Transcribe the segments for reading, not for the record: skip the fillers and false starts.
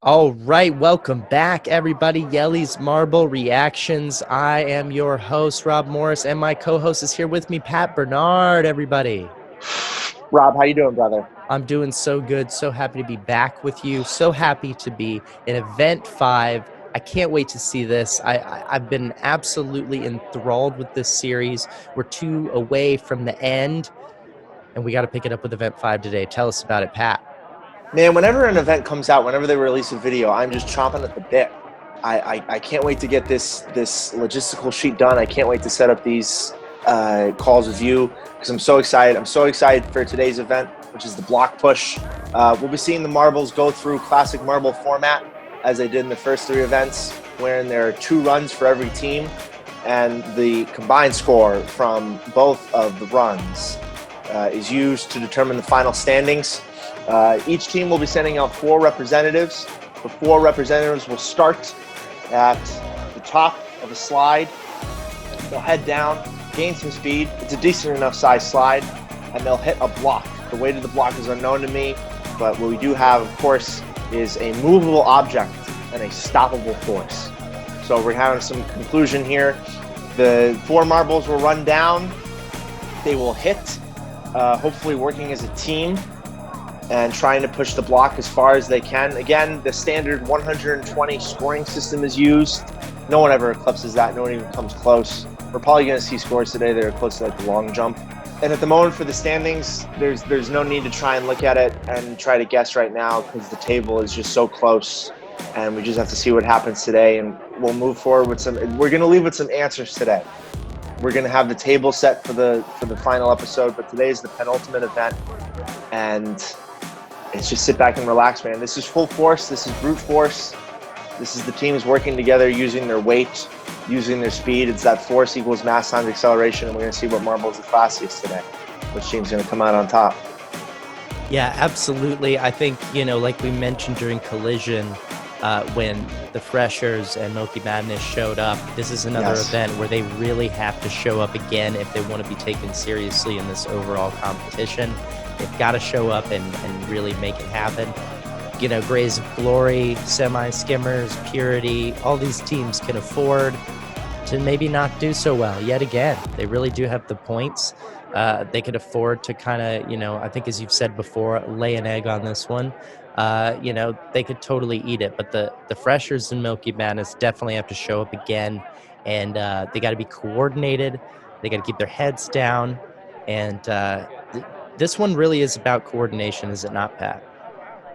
All right, welcome back, everybody. JELLE'S Marble Reactions. I am your host, Rob Morris, and my co-host is here with me, Pat Bernard, everybody. Rob, how you doing, brother? I'm doing so good, so happy to be back with you, so happy to be in Event 5. I can't wait to see this. I've been absolutely enthralled with this series. We're 2 away from the end, and we got to pick it up with Event 5 today. Tell us about it, Pat. Man, whenever an event comes out, whenever they release a video, I'm just chomping at the bit. I can't wait to get this logistical sheet done. I can't wait to set up these calls with you because I'm so excited. I'm so excited for today's event, which is the block push. We'll be seeing the marbles go through classic marble format as they did in the first 3 events, wherein there are 2 runs for every team, and the combined score from both of the runs is used to determine the final standings. Each team will be sending out 4 representatives. The 4 representatives will start at the top of a slide. They'll head down, gain some speed. It's a decent enough size slide, and they'll hit a block. The weight of the block is unknown to me, but what we do have, of course, is a movable object and a stoppable force. So we're having some conclusion here. The 4 marbles will run down. They will hit, hopefully working as a team and trying to push the block as far as they can. Again, the standard 120 scoring system is used. No one ever eclipses that. No one even comes close. We're probably going to see scores today that are close to like the long jump. And at the moment for the standings, there's no need to try and look at it and try to guess right now because the table is just so close, and we just have to see what happens today. And we'll move forward with some. We're going to leave with some answers today. We're going to have the table set for the final episode, but today is the penultimate event, and it's just sit back and relax, man. This is full force. This is brute force. This is the teams working together, using their weight, using their speed. It's that force equals mass times acceleration, and we're going to see what marble is the fastest today. Which team's going to come out on top? Yeah, absolutely. I think, like we mentioned during Collision, when the Freshers and Milky Madness showed up, this is another event where they really have to show up again if they want to be taken seriously in this overall competition. They've got to show up and really make it happen. Grays of Glory, Semi-Skimmers, Purity, all these teams can afford to maybe not do so well yet again. They really do have the points. They could afford to kind of, I think as you've said before, lay an egg on this one. They could totally eat it. But the Freshers and Milky Madness definitely have to show up again. And they got to be coordinated. They got to keep their heads down. And this one really is about coordination, is it not, Pat?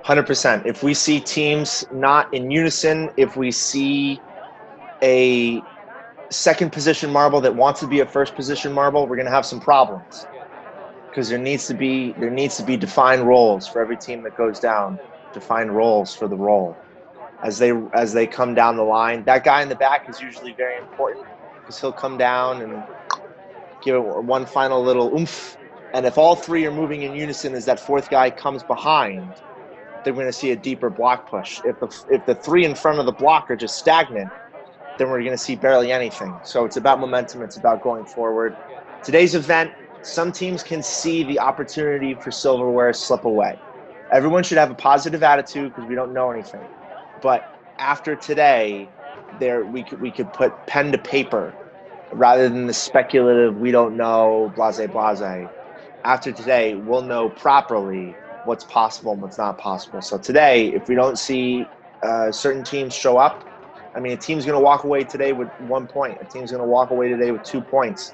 100%. If we see teams not in unison, if we see a second position marble that wants to be a first position marble, we're going to have some problems because there needs to be defined roles for every team that goes down. Defined roles for the role as they come down the line. That guy in the back is usually very important because he'll come down and give it one final little oomph. And if all 3 are moving in unison as that 4th guy comes behind, then we're going to see a deeper block push. If the 3 in front of the block are just stagnant, then we're going to see barely anything. So it's about momentum. It's about going forward. Today's event, some teams can see the opportunity for silverware slip away. Everyone should have a positive attitude because we don't know anything. But after today, we could put pen to paper rather than the speculative, we don't know, blase, blase. After today, we'll know properly what's possible and what's not possible. So today, if we don't see certain teams show up, I mean, a team's going to walk away today with 1 point. A team's going to walk away today with 2 points.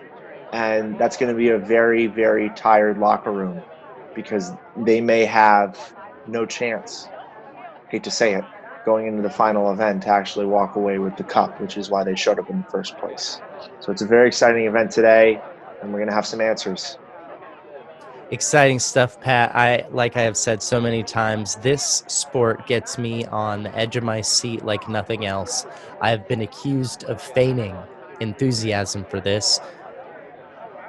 And that's going to be a very, very tired locker room because they may have no chance, hate to say it, going into the final event to actually walk away with the cup, which is why they showed up in the first place. So it's a very exciting event today, and we're going to have some answers. Exciting stuff, Pat. Like I have said so many times, this sport gets me on the edge of my seat like nothing else. I have been accused of feigning enthusiasm for this.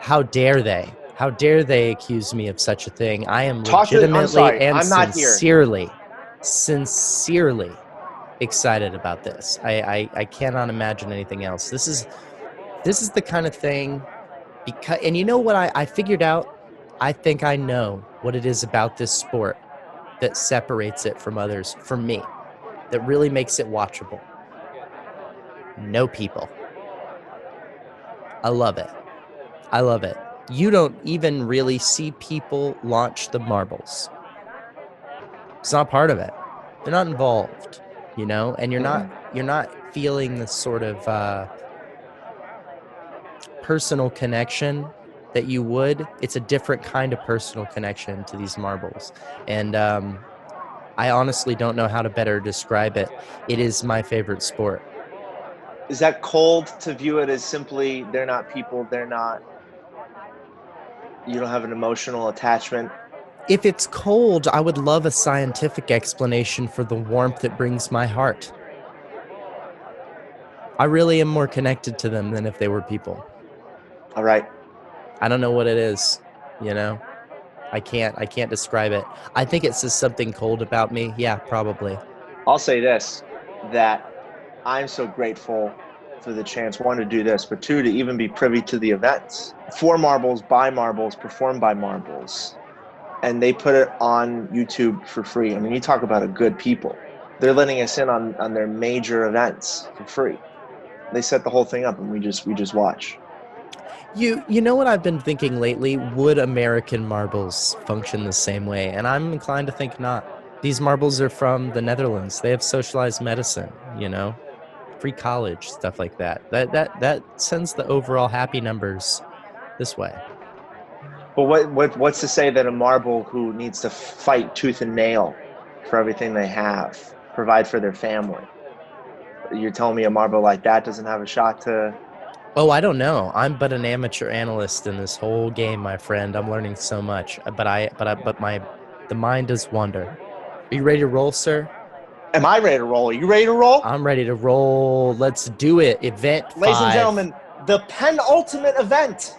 How dare they? How dare they accuse me of such a thing? I am legitimately and sincerely excited about this. I cannot imagine anything else. This is the kind of thing, and you know what I figured out? I think I know what it is about this sport that separates it from others for me. that really makes it watchable. No people. I love it. I love it. You don't even really see people launch the marbles. It's not part of it. They're not involved, you know, and you're not feeling the sort of personal connection that you would. It's a different kind of personal connection to these marbles. And I honestly don't know how to better describe it. It is my favorite sport. Is that cold to view it as simply they're not people, you don't have an emotional attachment? If it's cold, I would love a scientific explanation for the warmth it brings my heart. I really am more connected to them than if they were people. All right. I don't know what it is, you know? I can't describe it. I think it says something cold about me. Yeah, probably. I'll say this, that I'm so grateful for the chance, one, to do this, but two, to even be privy to the events. For marbles, by marbles, performed by marbles. And they put it on YouTube for free. I mean, you talk about a good people. They're letting us in on their major events for free. They set the whole thing up and we just watch. You know what I've been thinking lately? Would American marbles function the same way? And I'm inclined to think not. These marbles are from the Netherlands. They have socialized medicine, you know? Free college, stuff like that. That sends the overall happy numbers this way. But what's to say that a marble who needs to fight tooth and nail for everything they have, provide for their family, you're telling me a marble like that doesn't have a shot to? Oh, I don't know. I'm but an amateur analyst in this whole game, my friend. I'm learning so much, but the mind does wander. Are you ready to roll, sir? Am I ready to roll? Are you ready to roll? I'm ready to roll. Let's do it. Event 5. Ladies and gentlemen, the penultimate event.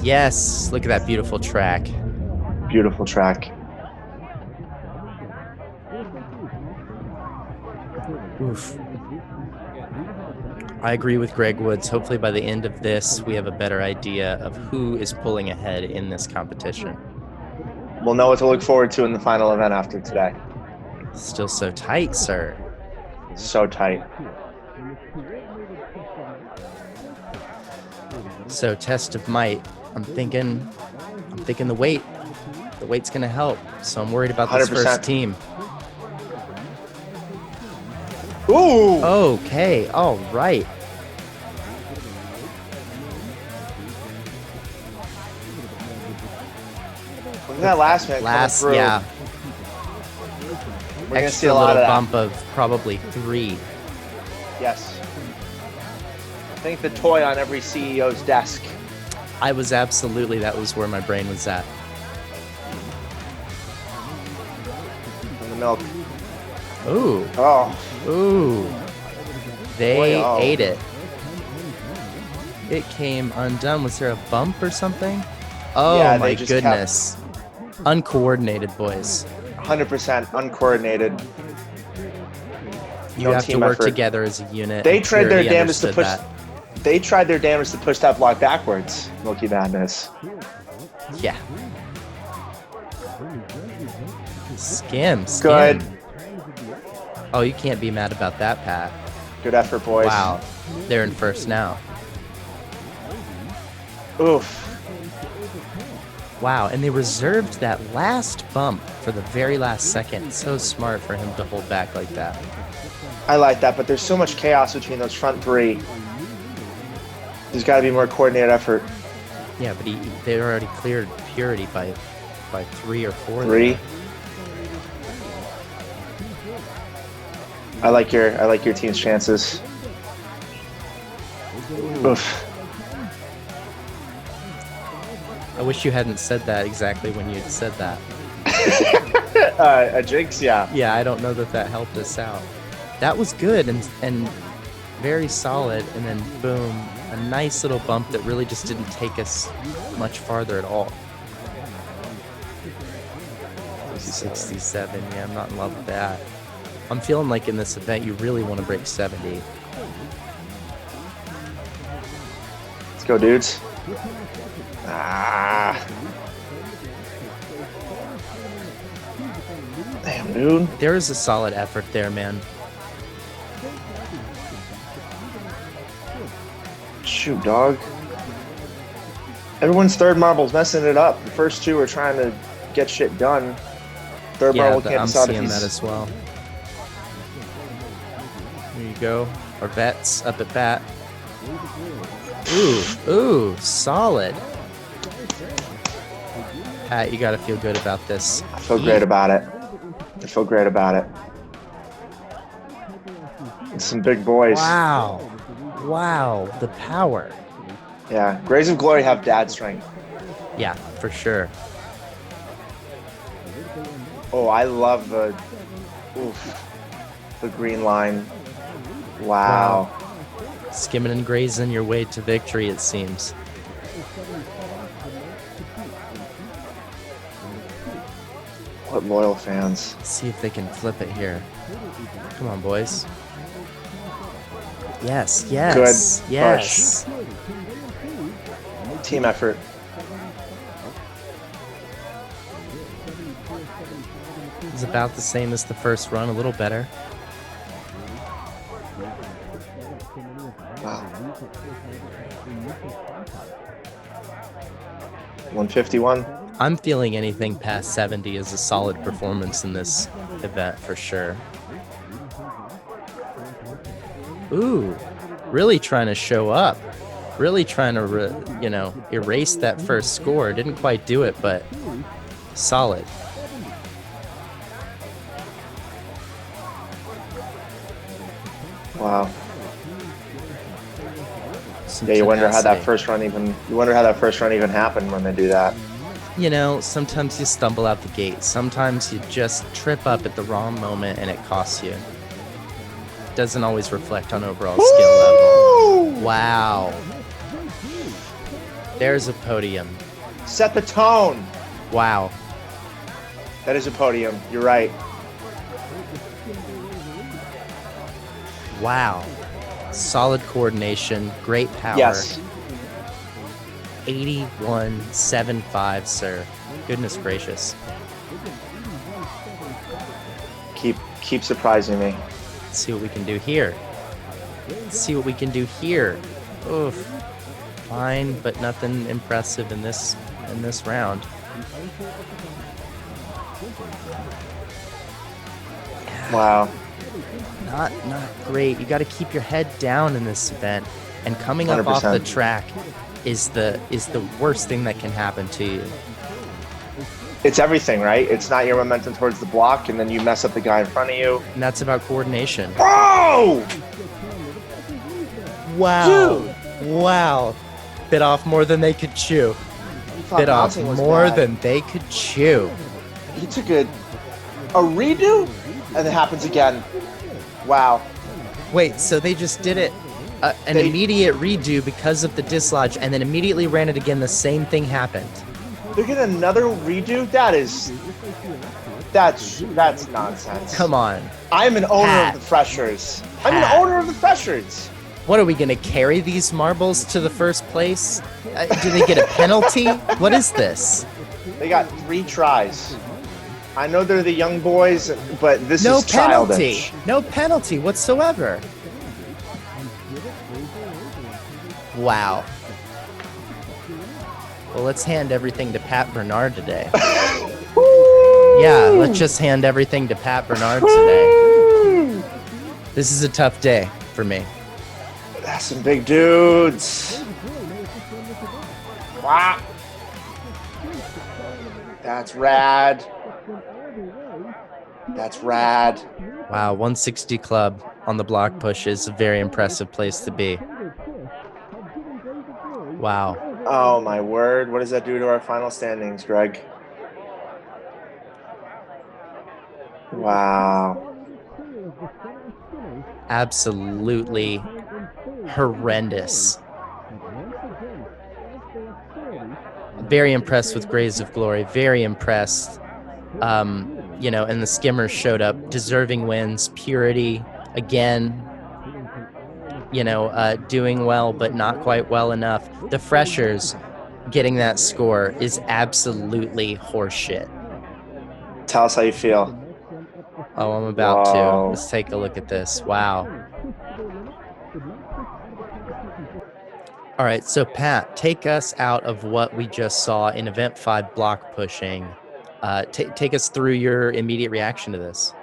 Yes, look at that beautiful track. Beautiful track. Oof. I agree with Greg Woods. Hopefully by the end of this, we have a better idea of who is pulling ahead in this competition. We'll know what to look forward to in the final event after today. Still so tight, sir. So tight. So test of might. I'm thinking the weight. The weight's gonna help. So I'm worried about this 100%. first team. Ooh! Okay, all right. Look at that last man coming through. Yeah. We're gonna see Extra a lot little of that. bump of probably 3. Yes. I think the toy on every CEO's desk. That was where my brain was at. And the milk. Ooh, Oh, ooh. They Boy, oh. ate it. It came undone. Was there a bump or something? Oh Yeah, my they just goodness. Uncoordinated, boys. 100% uncoordinated. You No have to team work effort. together as a unit. They and tried their Purity damnedest to understood push. that. They tried their damnedest to push that block backwards. Milky Madness. Yeah. Skim. Good. Oh, you can't be mad about that, Pat. Good effort, boys. Wow. They're in first now. Oof. Wow, and they reserved that last bump for the very last second. So smart for him to hold back like that. I like that, but there's so much chaos between those front three. There's got to be more coordinated effort. Yeah, but they already cleared Purity by 3 or 4. 3. I like your team's chances. Oof. I wish you hadn't said that exactly when you said that. A jinx, yeah. Yeah, I don't know that helped us out. That was good and very solid, and then boom, a nice little bump that really just didn't take us much farther at all. 67. 67. Yeah, I'm not in love with that. I'm feeling like in this event, you really want to break 70. Let's go, dudes. Ah. Damn, dude. There is a solid effort there, man. Shoot, dog. Everyone's third marble's messing it up. The first two are trying to get shit done. Third marble can't I'm decide if seeing he's... that as well. There you go. Our vets up at bat. Ooh, solid. Pat, you gotta feel good about this. I feel great about it. I feel great about it. It's some big boys. Wow. Wow, the power. Yeah, Grays of Glory have dad strength. Yeah, for sure. Oh, I love the green line. Wow. Skimming and grazing your way to victory, it seems. What loyal fans. Let's see if they can flip it here. Come on, boys. Yes, yes, Good yes. Team effort. It's about the same as the first run, a little better. Wow. 151. I'm feeling anything past 70 is a solid performance in this event for sure. Ooh, really trying to show up. Really trying to, erase that first score. Didn't quite do it, but solid. Wow. Some Yeah, you wonder how that tenacity. first run even happened when they do that. Sometimes you stumble out the gate. Sometimes you just trip up at the wrong moment and it costs you. Doesn't always reflect on overall skill level. Wow. There's a podium. Set the tone. Wow. That is a podium. You're right. Wow. Solid coordination, great power. Yes. 81.75, sir. Goodness gracious. Keep surprising me. Let's see what we can do here. Oof. Fine, but nothing impressive in this round. Wow. Not great. You got to keep your head down in this event, and coming up off the 100%. track is the worst thing that can happen to you. It's everything, right? It's not your momentum towards the block, and then you mess up the guy in front of you. And that's about coordination. Bro! Wow. Dude! Wow. Bit off more than they could chew. Bit off more than they could chew. He took a redo, and it happens again. Wow. Wait, so they just did it an immediate redo because of the dislodge, and then immediately ran it again. The same thing happened. They're getting another redo? That's nonsense. Come on. I'm an owner Pat. of the freshers. I'm Pat. an owner of the freshers. What are we going to carry these marbles to the first place? Do they get a penalty? What is this? They got 3 tries. I know they're the young boys, but this No is penalty. childish. No penalty whatsoever. Wow. Well, let's hand everything to Pat Bernard today. Yeah, let's just hand everything to Pat Bernard today. This is a tough day for me. That's some big dudes. Wow. That's rad. That's rad. Wow, 160 Club on the block push is a very impressive place to be. Wow. Oh my word. What does that do to our final standings, Greg? Wow. Absolutely horrendous. Very impressed with Grays of Glory. Very impressed You know, and the skimmers showed up, deserving wins. Purity, again, you know, doing well, but not quite well enough. The freshers getting that score is absolutely horseshit. Tell us how you feel. Oh, I'm about to. Whoa. Let's take a look at this. Wow. All right, so Pat, take us out of what we just saw in Event 5 block pushing. Take us through your immediate reaction to this.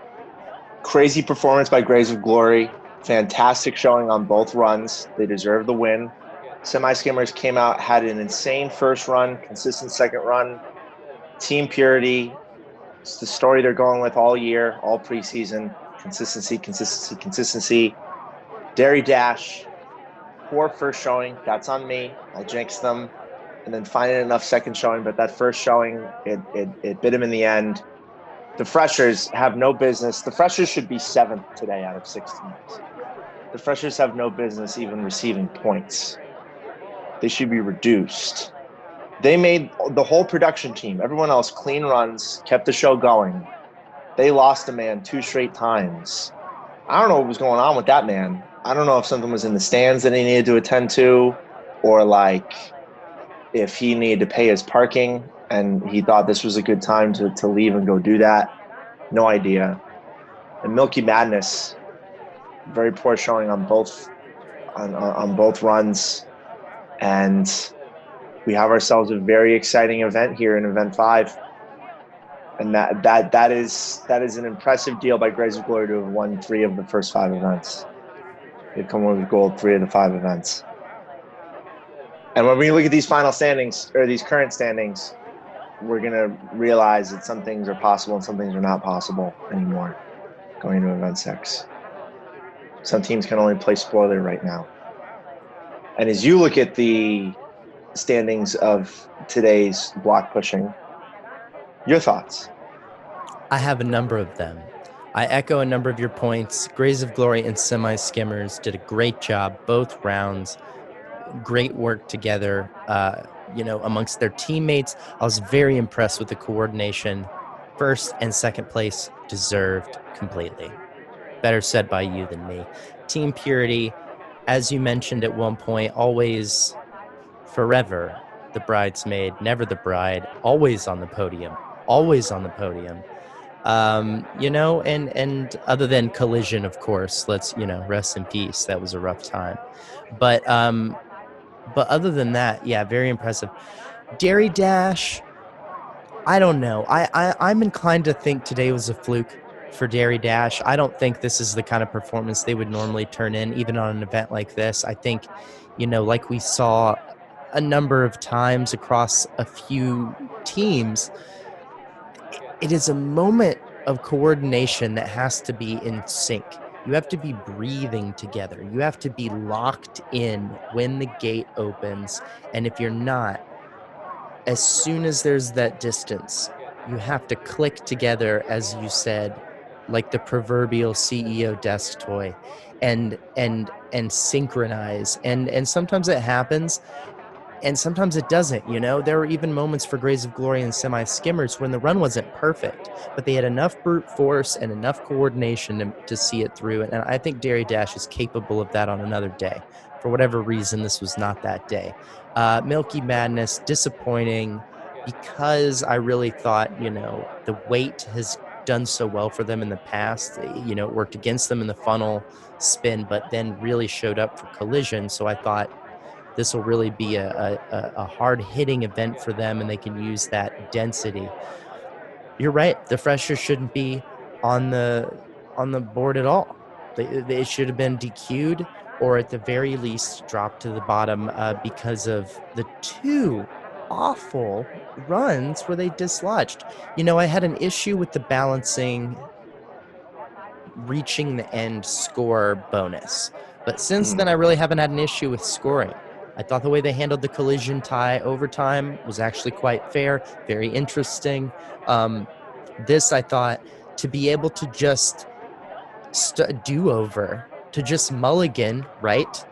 Crazy performance by Grays of Glory. Fantastic showing on both runs. They deserve the win. Semi-skimmers came out, had an insane first run, consistent second run. Team Purity, it's the story they're going with all year, all preseason. Consistency, consistency, consistency. Dairy Dash, poor first showing. That's on me. I jinxed them. And then finding enough second showing, but that first showing, it bit him in the end. The freshers have no business. The freshers should be 7th today out of 6 teams. The freshers have no business even receiving points. They should be reduced. They made the whole production team, everyone else, clean runs, kept the show going. They lost a man 2 straight times. I don't know what was going on with that man. I don't know if something was in the stands that he needed to attend to, or like if he needed to pay his parking and he thought this was a good time to leave and go do that. No idea. And Milky Madness, very poor showing on both runs. And we have ourselves a very exciting event here in Event 5. And that is an impressive deal by Grays of Glory to have won 3 of the first 5 events. They've come away with gold 3 of the 5 events. And when we look at these final standings, or these current standings, we're going to realize that some things are possible and some things are not possible anymore going into Event 6. Some teams can only play spoiler right now. And as you look at the standings of today's block pushing, your thoughts? I have a number of them. I echo a number of your points. Grays of Glory and Semi-Skimmers did a great job both rounds. Great work together, you know, amongst their teammates. I was very impressed with the coordination. First and second place deserved completely. Better said by you than me. Team Purity, as you mentioned at one point, always, forever, the bridesmaid, never the bride, always on the podium, always on the podium. You know, and other than Collision, of course, let's, you know, rest in peace. That was a rough time. But other than that, yeah, very impressive. Dairy Dash, I don't know. I'm inclined to think today was a fluke for Dairy Dash. I don't think this is the kind of performance they would normally turn in, even on an event like this. I think, you know, like we saw a number of times across a few teams, it is a moment of coordination that has to be in sync. You have to be breathing together. You have to be locked in when the gate opens. And if you're not, as soon as there's that distance, you have to click together, as you said, like the proverbial CEO desk toy, and synchronize. And sometimes it happens, and sometimes it doesn't. You know, there were even moments for Grays of Glory and Semi-Skimmers when the run wasn't perfect, but they had enough brute force and enough coordination to see it through. And I think Dairy Dash is capable of that on another day. For whatever reason, this was not that day. Milky Madness, disappointing, because I really thought, you know, the weight has done so well for them in the past. You know, it worked against them in the funnel spin, but then really showed up for Collision. So I thought, this will really be a hard-hitting event for them, and they can use that density. You're right. The freshers shouldn't be on the board at all. They should have been DQ'd, or at the very least dropped to the bottom because of the 2 awful runs where they dislodged. You know, I had an issue with the balancing reaching the end score bonus, but since then I really haven't had an issue with scoring. I thought the way they handled the Collision tie overtime was actually quite fair, very interesting. This, I thought, to be able to just do-over, to just mulligan, right?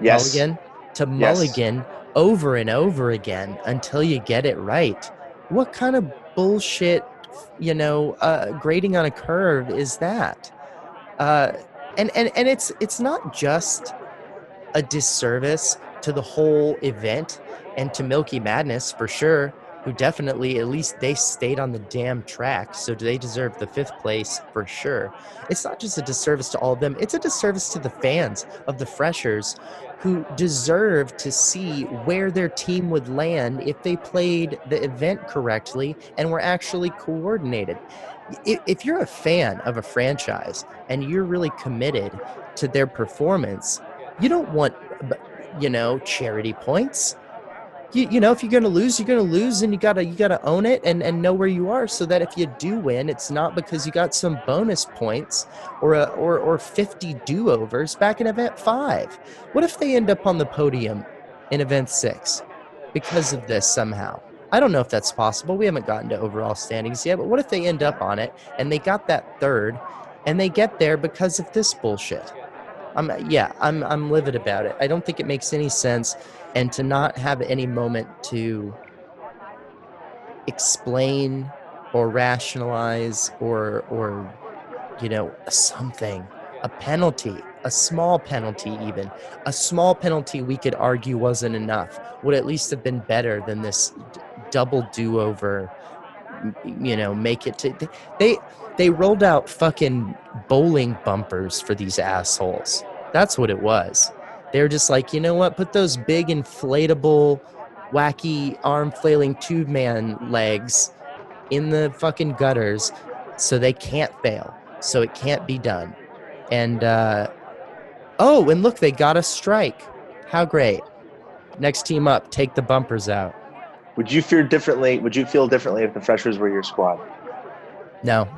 Yes. Mulligan, to mulligan over and over again until you get it right. What kind of bullshit grading on a curve is that? And it's not just a disservice to the whole event and to Milky Madness for sure, who definitely, at least they stayed on the damn track, so they deserve the 5th place for sure. It's not just a disservice to all of them, it's a disservice to the fans of the Freshers who deserve to see where their team would land if they played the event correctly and were actually coordinated. If you're a fan of a franchise and you're really committed to their performance, you don't want, charity points. If you're gonna lose, you're gonna lose, and you gotta own it and know where you are, so that if you do win, it's not because you got some bonus points or 50 do-overs back in event 5. What if they end up on the podium in event 6 because of this somehow? I don't know if that's possible. We haven't gotten to overall standings yet, but what if they end up on it and they got that 3rd and they get there because of this bullshit? I'm livid about it. I don't think it makes any sense, and to not have any moment to explain or rationalize or something, a penalty, a small penalty, even a small penalty we could argue wasn't enough, would at least have been better than this double do-over. Make it to they rolled out fucking bowling bumpers for these assholes. That's what it was. They were just like, you know what, put those big inflatable wacky arm flailing tube man legs in the fucking gutters so they can't fail, so it can't be done. And and look, they got a strike. How great. Next team up, take the bumpers out. Would you feel differently if the Freshers were your squad? No.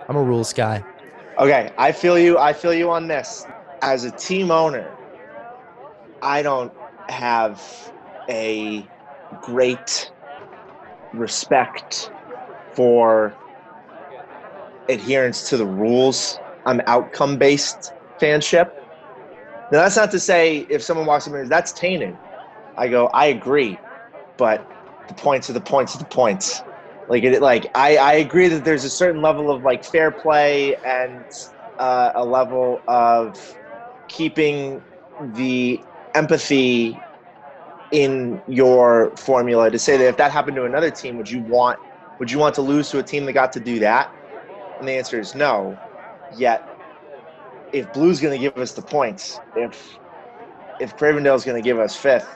I'm a rules guy. Okay, I feel you on this. As a team owner, I don't have a great respect for adherence to the rules. I'm outcome-based fanship. Now, that's not to say if someone walks up and says, that's tainted, I go, I agree, but the points are the points are the points. I agree that there's a certain level of fair play and a level of keeping the empathy in your formula to say that if that happened to another team, would you want to lose to a team that got to do that? And the answer is no. Yet, if Blue's going to give us the points, if Cravendale's going to give us 5th,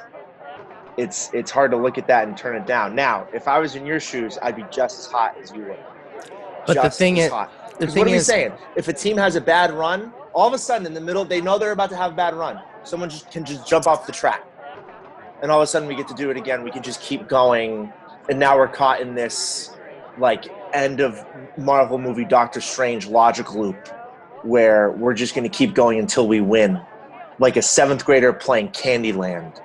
it's hard to look at that and turn it down. Now, if I was in your shoes, I'd be just as hot as you would. But the thing is, what are we saying? If a team has a bad run, all of a sudden in the middle, they know they're about to have a bad run. Someone can just jump off the track. And all of a sudden we get to do it again. We can just keep going. And now we're caught in this end of Marvel movie Doctor Strange logic loop where we're just going to keep going until we win. Like a 7th grader playing Candyland.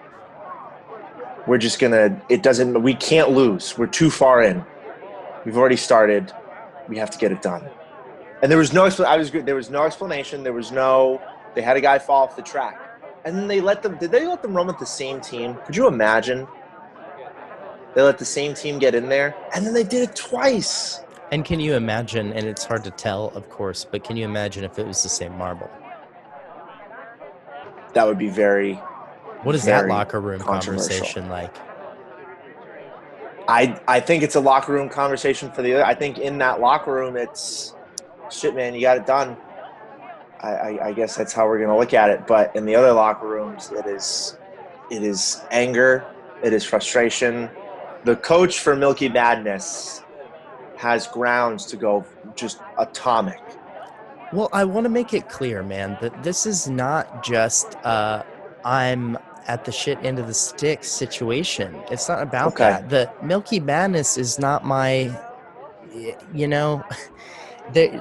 We're just going to, we can't lose. We're too far in. We've already started. We have to get it done. And there was no explanation. They had a guy fall off the track. And then did they let them run with the same team? Could you imagine? They let the same team get in there, and then they did it twice. And can you imagine, and it's hard to tell, of course, but can you imagine if it was the same marble? That would be very What is that locker room conversation like? I think it's a locker room conversation for the other. I think in that locker room, it's, shit, man, you got it done. I guess that's how we're going to look at it. But in the other locker rooms, it is anger. It is frustration. The coach for Milky Madness has grounds to go just atomic. Well, I want to make it clear, man, that this is not just I'm at the shit end of the stick situation. It's not about that. The Milky Madness is not my,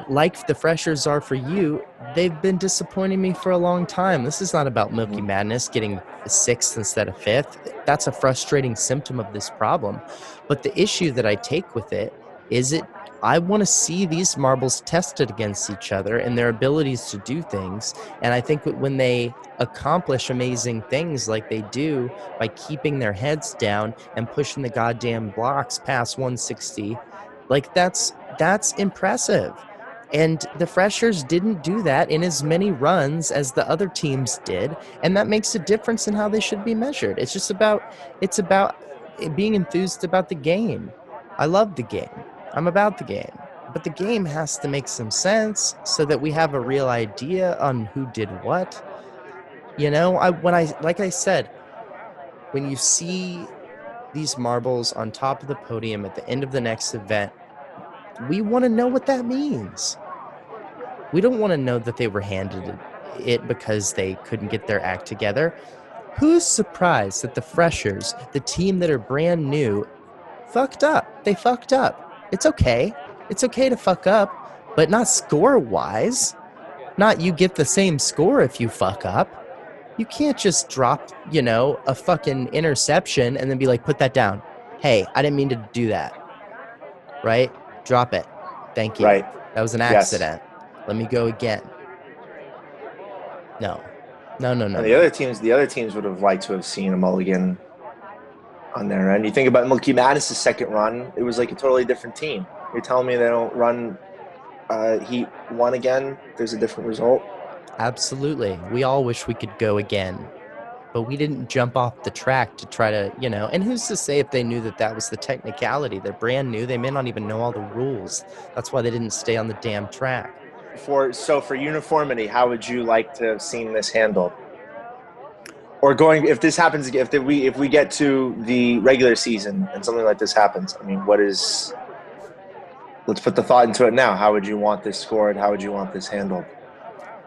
like the Freshers are for you, they've been disappointing me for a long time. This is not about Milky Madness getting 6th instead of 5th. That's a frustrating symptom of this problem. But the issue that I take with it is I want to see these marbles tested against each other and their abilities to do things. And I think that when they accomplish amazing things like they do by keeping their heads down and pushing the goddamn blocks past 160, Like that's impressive. And the freshers didn't do that in as many runs as the other teams did, and that makes a difference in how they should be measured. It's about being enthused about the game. I love the game. I'm about the game. But the game has to make some sense so that we have a real idea on who did what. You know, like I said, when you see these marbles on top of the podium at the end of the next event, we want to know what that means. We don't want to know that they were handed it because they couldn't get their act together. Who's surprised that the freshers, the team that are brand new, fucked up? They fucked up. It's okay. It's okay to fuck up, but not score-wise. Not you get the same score if you fuck up. You can't just drop, a fucking interception and then be like, put that down. Hey, I didn't mean to do that. Right? Drop it. Thank you. Right. That was an accident. Yes. Let me go again. No. And the other teams would have liked to have seen a mulligan on their end. You think about Monkey Madness' second run, it was like a totally different team. You're telling me they don't run Heat 1 again? There's a different result? Absolutely. We all wish we could go again. But we didn't jump off the track to try to, and who's to say if they knew that was the technicality? They're brand new. They may not even know all the rules. That's why they didn't stay on the damn track. For uniformity, how would you like to have seen this handled? Or if this happens, if we get to the regular season and something like this happens, I mean, let's put the thought into it now. How would you want this scored? How would you want this handled?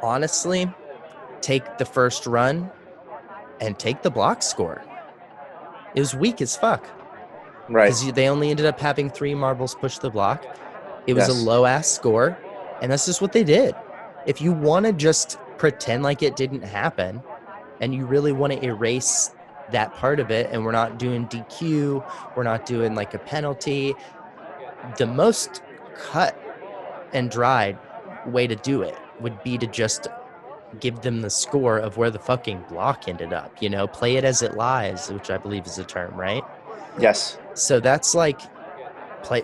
Honestly, take the first run and take the block score. It was weak as fuck. Right. Because they only ended up having 3 marbles push the block. It was a low-ass score, and that's just what they did. If you want to just pretend like it didn't happen, and you really want to erase that part of it, and we're not doing DQ, we're not doing like a penalty, the most cut and dried way to do it would be to just give them the score of where the fucking block ended up, play it as it lies, which I believe is a term, right? Yes. So that's like,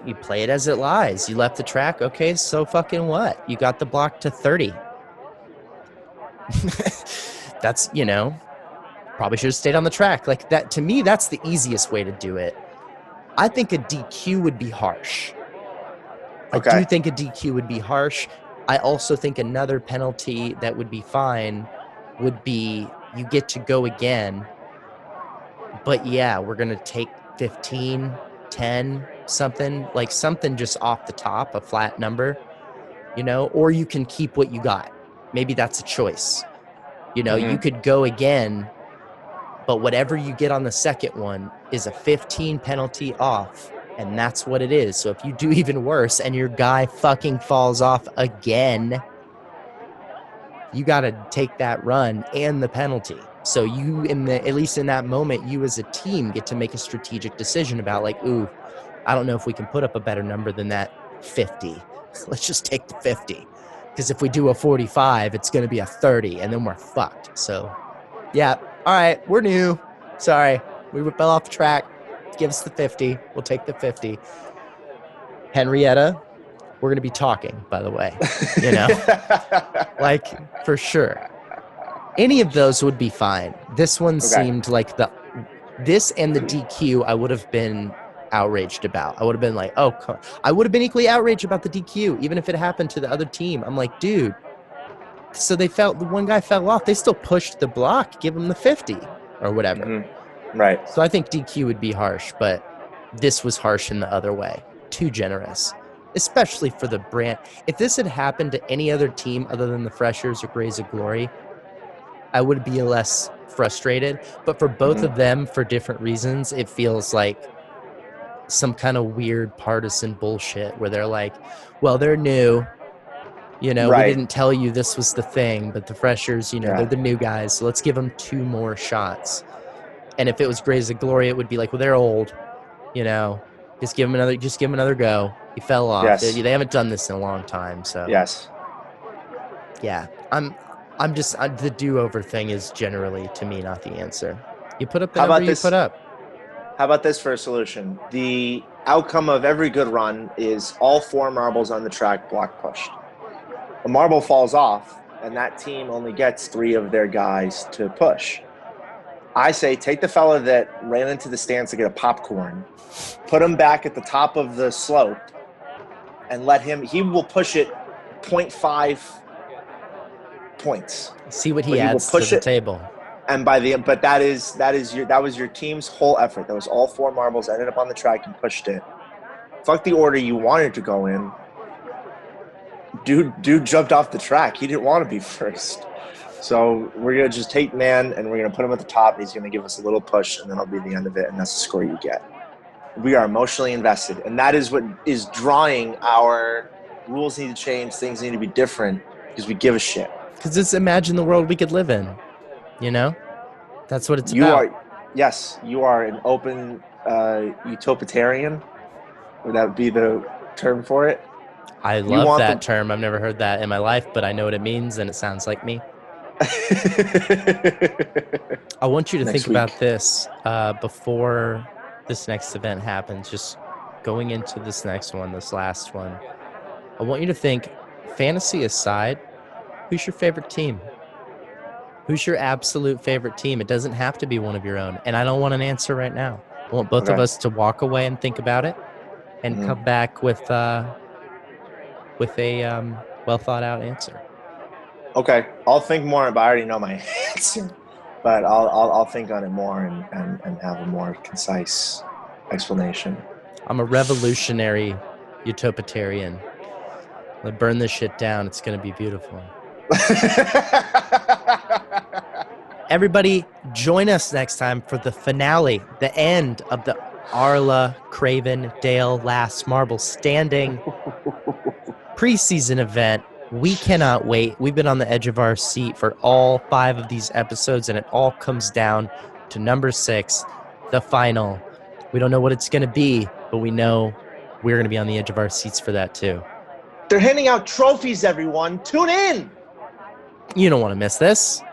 you play it as it lies. You left the track, okay, so fucking what? You got the block to 30. That's, probably should have stayed on the track. Like that, to me, that's the easiest way to do it. I think a DQ would be harsh. Okay. I do think a DQ would be harsh. I also think another penalty that would be fine would be you get to go again, but yeah, we're going to take 15, 10, something just off the top, a flat number, or you can keep what you got. Maybe that's a choice. You could go again, but whatever you get on the second one is a 15 penalty off. And that's what it is. So if you do even worse and your guy fucking falls off again, you got to take that run and the penalty. So you, at least in that moment, you as a team get to make a strategic decision about like, ooh, I don't know if we can put up a better number than that 50. Let's just take the 50. Because if we do a 45, it's going to be a 30, and then we're fucked. So, yeah, all right, we're new. Sorry, we fell off the track. Give us the 50. We'll take the 50. Henrietta, we're going to be talking, by the way. Like, for sure. Any of those would be fine. This one seemed like this and the DQ I would have been outraged about. I would have been like, oh, I would have been equally outraged about the DQ, even if it happened to the other team. I'm like, dude, so the one guy fell off. They still pushed the block, give him the 50 or whatever. Mm-hmm. Right. So I think DQ would be harsh, but this was harsh in the other way. Too generous, especially for the brand. If this had happened to any other team other than the Freshers or Grays of Glory, I would be less frustrated. But for both of them, for different reasons, it feels like some kind of weird partisan bullshit where they're like, well, they're new. We didn't tell you this was the thing, but the Freshers, they're the new guys, so let's give them 2 more shots. And if it was Grays of Glory, it would be like, well, they're old, just give them another go. He fell off. Yes. They haven't done this in a long time, so. Yes. Yeah, I'm just, the do-over thing is generally, to me, not the answer. You put up the number you put up. How about this for a solution? The outcome of every good run is all 4 marbles on the track block pushed. A marble falls off, and that team only gets 3 of their guys to push. I say take the fella that ran into the stands to get a popcorn, put him back at the top of the slope, and let him. He will push it 0.5 points. See what he adds to the table. And that was your team's whole effort. That was all 4 marbles ended up on the track and pushed it. Fuck the order you wanted to go in. Dude jumped off the track. He didn't want to be first. So we're going to just take man, and we're going to put him at the top, and he's going to give us a little push, and then that'll be the end of it, and that's the score you get. We are emotionally invested, and that is what is drawing our rules need to change, things need to be different, because we give a shit. Because it's imagine the world we could live in, you know? That's what it's about. You are an open utopian. Would that be the term for it? I love that term. I've never heard that in my life, but I know what it means, and it sounds like me. I want you to think about this before this next event happens, just going into this next one, this last one. I want you to think, fantasy aside, who's your favorite team? Who's your absolute favorite team? It doesn't have to be one of your own, and I don't want an answer right now. I want both of us to walk away and think about it and come back with a well-thought-out answer. Okay, I'll think more, but I already know my answer. But I'll think on it more and have a more concise explanation. I'm a revolutionary utopian. Let's burn this shit down. It's going to be beautiful. Everybody, join us next time for the finale, the end of the ARLA CRAVENDALE Last Marble Standing preseason event. We cannot wait. We've been on the edge of our seat for all 5 of these episodes, and it all comes down to number 6, the final. We don't know what it's going to be, but we know we're going to be on the edge of our seats for that too. They're handing out trophies, everyone. Tune in. You don't want to miss this.